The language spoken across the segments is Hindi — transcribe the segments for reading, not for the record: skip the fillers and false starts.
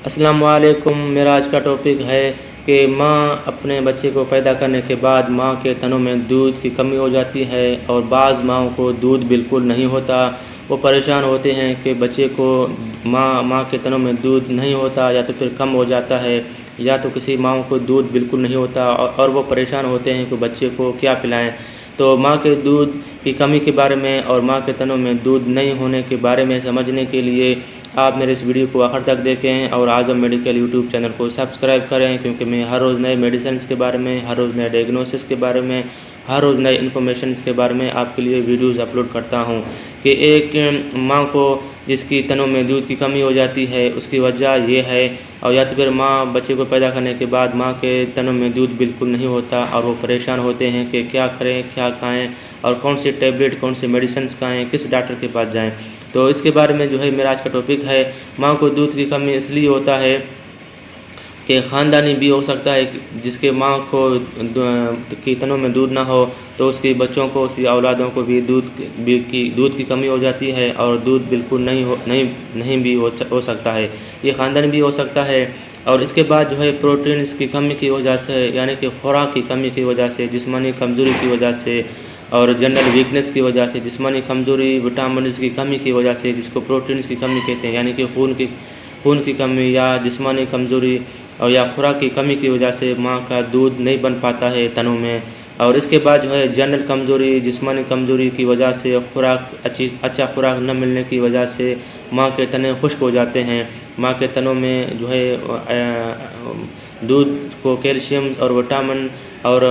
अस्सलाम वालेकुम। मेरा आज का टॉपिक है कि माँ अपने बच्चे को पैदा करने के बाद माँ के तनों में दूध की कमी हो जाती है और बाज़ माँओं को दूध बिल्कुल नहीं होता। वो परेशान होते हैं कि बच्चे को माँ के तनों में दूध नहीं होता या तो फिर कम हो जाता है, या तो किसी माँओं को दूध बिल्कुल नहीं होता और वो परेशान होते हैं कि बच्चे को क्या पिलाएँ। तो माँ के दूध की कमी के बारे में और माँ के तनों में दूध नहीं होने के बारे में समझने के लिए आप मेरे इस वीडियो को आखिर तक देखें और आज़म मेडिकल यूट्यूब चैनल को सब्सक्राइब करें, क्योंकि मैं हर रोज़ नए मेडिसिन्स के बारे में, हर रोज़ नए डायग्नोसिस के बारे में, हर रोज़ नए इन्फॉर्मेशन के बारे में आपके लिए वीडियोज़ अपलोड करता हूँ। कि एक माँ को जिसकी तनों में दूध की कमी हो जाती है उसकी वजह ये है, और या तो फिर माँ बच्चे को पैदा करने के बाद माँ के तनों में दूध बिल्कुल नहीं होता और वो परेशान होते हैं कि क्या करें, क्या खाएँ और कौन सी टैबलेट, कौन सी मेडिसिन्स खाएँ, किस डॉक्टर के पास जाएँ। तो इसके बारे में जो है मेरा आज का टॉपिक है, माँ को दूध की कमी इसलिए होता है कि ख़ानदानी भी हो सकता है कि जिसके माँ को की तनों में दूध ना हो तो उसके बच्चों को, उसकी औलादों को भी दूध की कमी हो जाती है और दूध बिल्कुल नहीं भी हो सकता है। ये ख़ानदानी भी हो सकता है। और इसके बाद जो है प्रोटीन्स की कमी की वजह से, यानी कि खुराक की कमी की वजह से, जिस्मानी कमज़ोरी की वजह से और जनरल वीकनेस की वजह से, जिस्मानी कमज़ोरी, विटामिन्स की कमी की वजह से, जिसको प्रोटीन्स की कमी कहते हैं, यानी कि खून की कमी या जिस्मानी कमज़ोरी और या खुराक की कमी की वजह से माँ का दूध नहीं बन पाता है तनों में। और इसके बाद जो है जनरल कमज़ोरी, जिस्मानी कमज़ोरी की वजह से, अच्छा खुराक न मिलने की वजह से माँ के तने खुश्क हो जाते हैं। माँ के तनों में जो है दूध को कैल्शियम और विटामिन और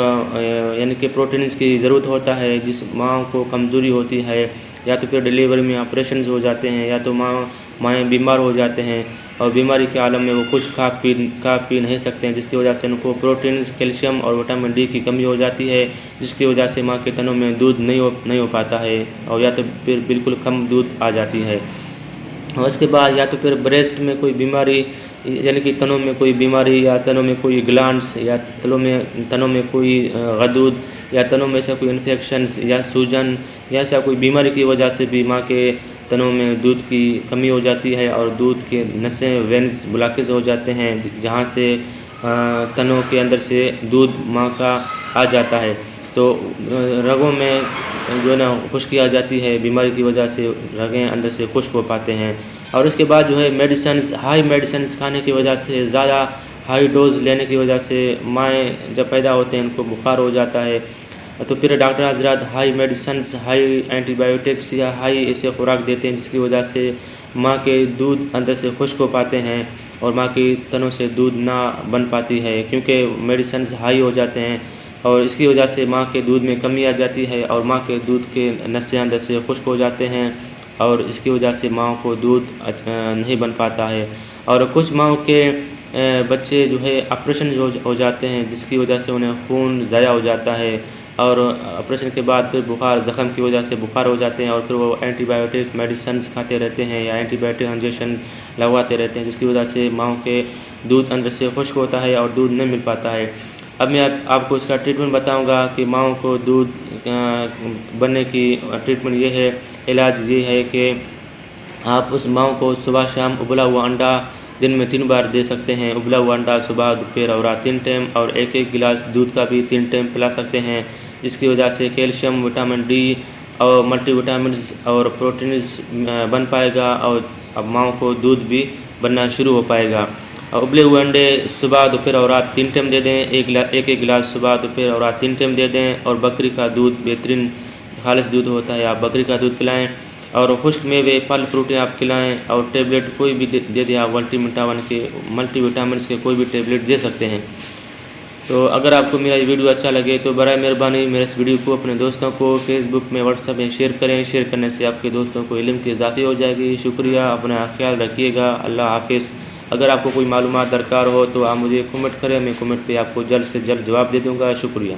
यानी कि प्रोटीन्स की ज़रूरत होता है। जिस माँ को कमज़ोरी होती है या तो फिर डिलीवरी में ऑपरेशंस हो जाते हैं, या तो माएँ बीमार हो जाते हैं और बीमारी के आलम में वो कुछ खा पी नहीं सकते हैं, जिसकी वजह से उनको प्रोटीन्स, कैल्शियम और विटामिन डी की कमी हो जाती है, जिसकी वजह से माँ के तनों में दूध नहीं हो पाता है और या तो फिर बिल्कुल कम दूध आ जाती है। और उसके बाद या तो फिर ब्रेस्ट में कोई बीमारी, यानी कि तनों में कोई बीमारी या तनों में कोई ग्लैंड्स या तनों में कोई गदूद या तनों में से कोई इन्फेक्शंस या सूजन या ऐसा कोई बीमारी की वजह से भी माँ के तनों में दूध की कमी हो जाती है और दूध के नसें, वेन्स ब्लॉकेज हो जाते हैं, जहाँ से तनों के अंदर से दूध माँ का आ जाता है। तो रगों में जो है ना खुश्की आ जाती है, बीमारी की वजह से रगें अंदर से खुश्क हो पाते हैं। और उसके बाद जो है हाई मेडिसिन्स खाने की वजह से, ज़्यादा हाई डोज़ लेने की वजह से माएँ जब पैदा होते हैं उनको बुखार हो जाता है, तो फिर डॉक्टर हज़रात हाई मेडिसिन्स, हाई एंटीबायोटिक्स या हाई ऐसे खुराक देते हैं, जिसकी वजह से माँ के दूध अंदर से खुश्क हो पाते हैं और माँ की तनों से दूध ना बन पाती है, क्योंकि मेडिसिन्स हाई हो जाते हैं। और इसकी वजह से माँ के दूध में कमी आ जाती है और माँ के दूध के नसें अंदर से खुश्क हो जाते हैं और इसकी वजह से माँ को दूध नहीं बन पाता है। और कुछ माँओं के बच्चे जो है ऑपरेशन हो जाते हैं, जिसकी वजह से उन्हें खून ज़ाया हो जाता है और ऑपरेशन के बाद फिर ज़ख़म की वजह से बुखार हो जाते हैं और फिर वो एंटीबायोटिक मेडिसिन्स खाते रहते हैं या एंटीबायोटिक इंजेक्शन लगवाते रहते हैं, जिसकी वजह से माँओं के दूध अंदर से खुश्क होता है और दूध नहीं मिल पाता है। अब मैं आपको इसका ट्रीटमेंट बताऊंगा कि माँओं को दूध बनने की ट्रीटमेंट ये है, इलाज ये है कि आप उस माँओं को सुबह शाम उबला हुआ अंडा दिन में 3 बार दे सकते हैं। उबला हुआ अंडा सुबह, दोपहर और रात 3 टाइम, और एक गिलास दूध का भी 3 टाइम पिला सकते हैं, जिसकी वजह से कैल्शियम, विटामिन डी और मल्टीविटामिन्स और प्रोटीन्स बन पाएगा और अब माँओं को दूध भी बनना शुरू हो पाएगा। और उबले हुए अंडे सुबह, दोपहर और रात 3 टाइम दे दें। एक गिलास सुबह, दोपहर और रात 3 टाइम दे दें। और बकरी का दूध बेहतरीन खालिस दूध होता है, आप बकरी का दूध पिलाएं। और खुश्क मेवे, फल फ्रूटें आप खिलाएं और टैबलेट कोई भी दे दें आप, मल्टीविटामिन्स के कोई भी टैबलेट दे सकते हैं। तो अगर आपको मेरा ये वीडियो अच्छा लगे तो बराए मेहरबानी मेरे इस वीडियो को अपने दोस्तों को फेसबुक में, व्हाट्सएप में शेयर करें। शेयर करने से आपके दोस्तों को इल्म की इजाफ़ी हो जाएगी। शुक्रिया, अपना ख्याल रखिएगा। अल्लाह हाफिज़। अगर आपको कोई मालूमात दरकार हो तो आप मुझे कमेंट करें, मैं कमेंट पे आपको जल्द से जल्द जवाब दे दूँगा। शुक्रिया।